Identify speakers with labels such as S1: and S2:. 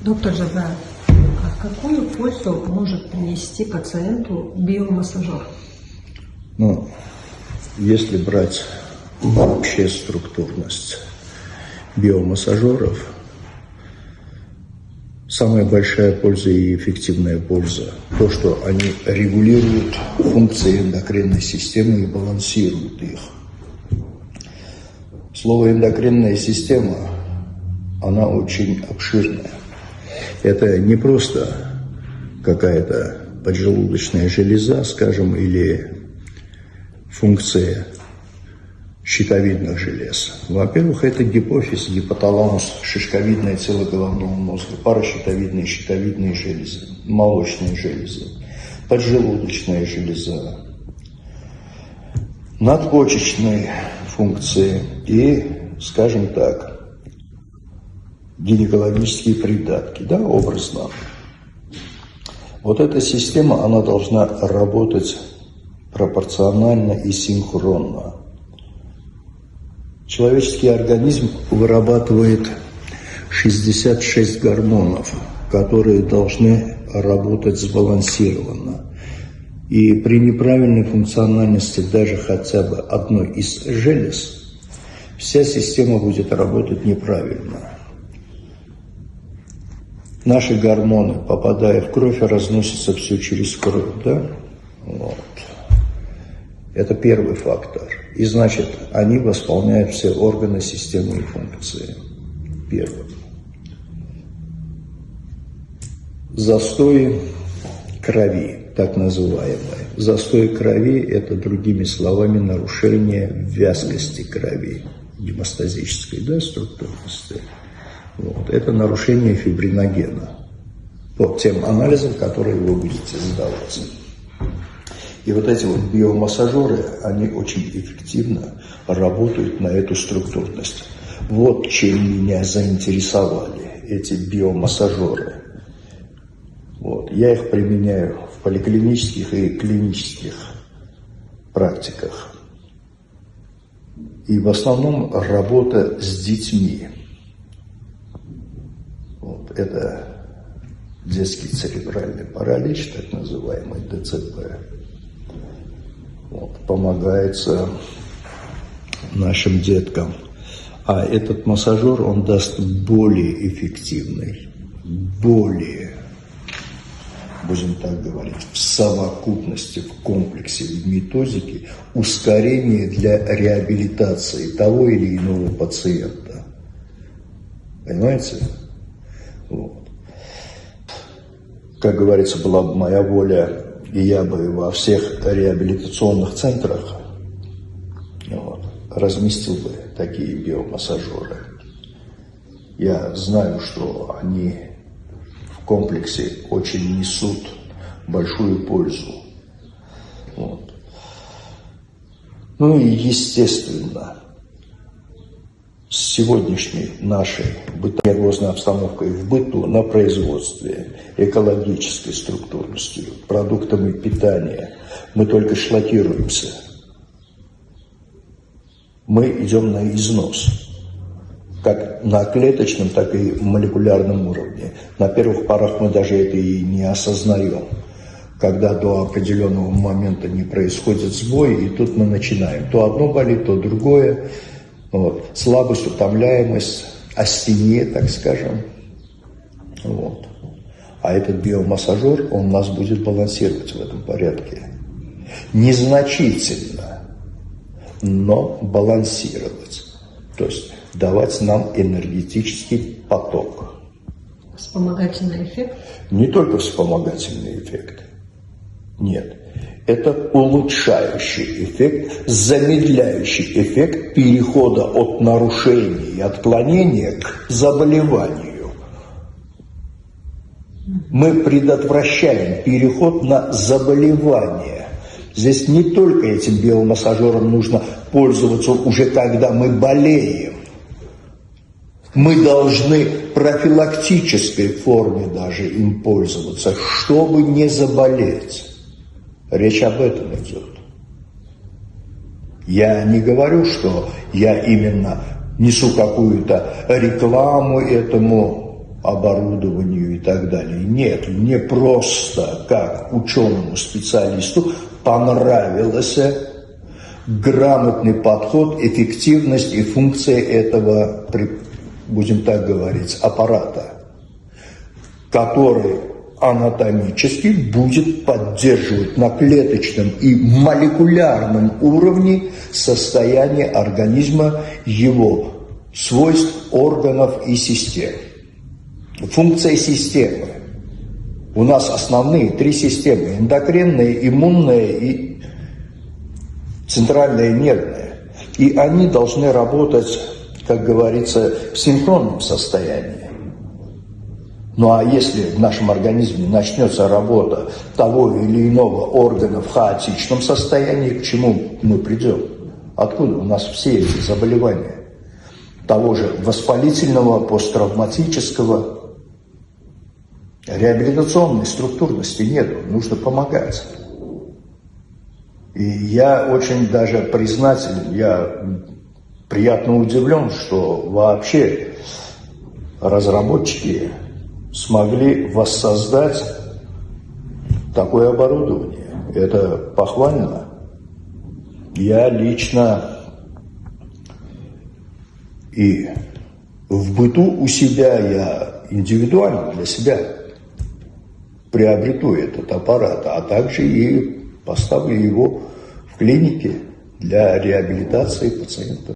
S1: Доктор Жадаев, а какую пользу может принести пациенту биомассажер?
S2: Ну, если брать вообще структурность биомассажеров, самая большая польза и эффективная польза – то, что они регулируют функции эндокринной системы и балансируют их. Слово «эндокринная система», она очень обширная. Это не просто какая-то поджелудочная железа, скажем, или функция щитовидных желез. Во-первых, это гипофиз, гипоталамус, шишковидное тело головного мозга, паращитовидные, щитовидные железы, молочные железы, поджелудочная железа, надпочечные функции и, скажем так, гинекологические придатки, да, образно. Вот эта система, она должна работать пропорционально и синхронно. Человеческий организм вырабатывает 66 гормонов, которые должны работать сбалансированно. И при неправильной функциональности даже хотя бы одной из желез, вся система будет работать неправильно. Наши гормоны, попадая в кровь, разносятся все через кровь, да? Вот. Это первый фактор. И значит, они восполняют все органы, системы и функции. Первый. Застой крови, так называемые. Застой крови – это, другими словами, нарушение вязкости крови, гемостазической, да, структурности. Вот. Это нарушение фибриногена по тем анализам, которые вы будете сдавать. И вот эти вот биомассажеры, они очень эффективно работают на эту структурность. Вот чем меня заинтересовали эти биомассажеры. Вот. Я их применяю в поликлинических и клинических практиках. И в основном работа с детьми. Вот. Это детский церебральный паралич, так называемый ДЦП. Вот. Помогается нашим деткам. А этот массажер, он даст более эффективный, более, будем так говорить, в совокупности, в комплексе, в методике ускорение для реабилитации того или иного пациента. Понимаете? Вот. Как говорится, была бы моя воля, и я бы во всех реабилитационных центрах разместил бы такие биомассажеры. Я знаю, что они в комплексе очень несут большую пользу. Вот. Ну и естественно, с сегодняшней нашей нервозной обстановкой в быту, на производстве, экологической структурностью, продуктами питания, мы только шлакируемся. Мы идем на износ, как на клеточном, так и молекулярном уровне. На первых порах мы даже это и не осознаем, когда до определенного момента не происходит сбой, и тут мы начинаем. То одно болит, то другое. Вот. Слабость, утомляемость, астения, так скажем. Вот. А этот биомассажер, он нас будет балансировать в этом порядке. Незначительно, но балансировать. То есть давать нам энергетический поток.
S1: Вспомогательный эффект?
S2: Не только вспомогательный эффект. Нет. Это улучшающий эффект, замедляющий эффект перехода от нарушений и отклонения к заболеванию. Мы предотвращаем переход на заболевание. Здесь не только этим биомассажером нужно пользоваться уже когда мы болеем. Мы должны в профилактической форме даже им пользоваться, чтобы не заболеть. Речь об этом идет. Я не говорю, что я именно несу какую-то рекламу этому оборудованию и так далее. Нет, мне просто, как ученому специалисту, понравился грамотный подход, эффективность и функция этого, будем так говорить, аппарата, который анатомически будет поддерживать на клеточном и молекулярном уровне состояние организма, его свойств, органов и систем. Функция системы. У нас основные три системы: эндокринная, иммунная и центральная нервная. И они должны работать, как говорится, в синхронном состоянии. Ну а если в нашем организме начнется работа того или иного органа в хаотичном состоянии, к чему мы придем? Откуда у нас все эти заболевания? Того же воспалительного, посттравматического. Реабилитационной структурности нету, нужно помогать. И я очень даже признателен, я приятно удивлен, что вообще разработчики смогли воссоздать такое оборудование. Это похвально. Я лично и в быту у себя, я индивидуально для себя приобрету этот аппарат, а также и поставлю его в клинике для реабилитации пациентов.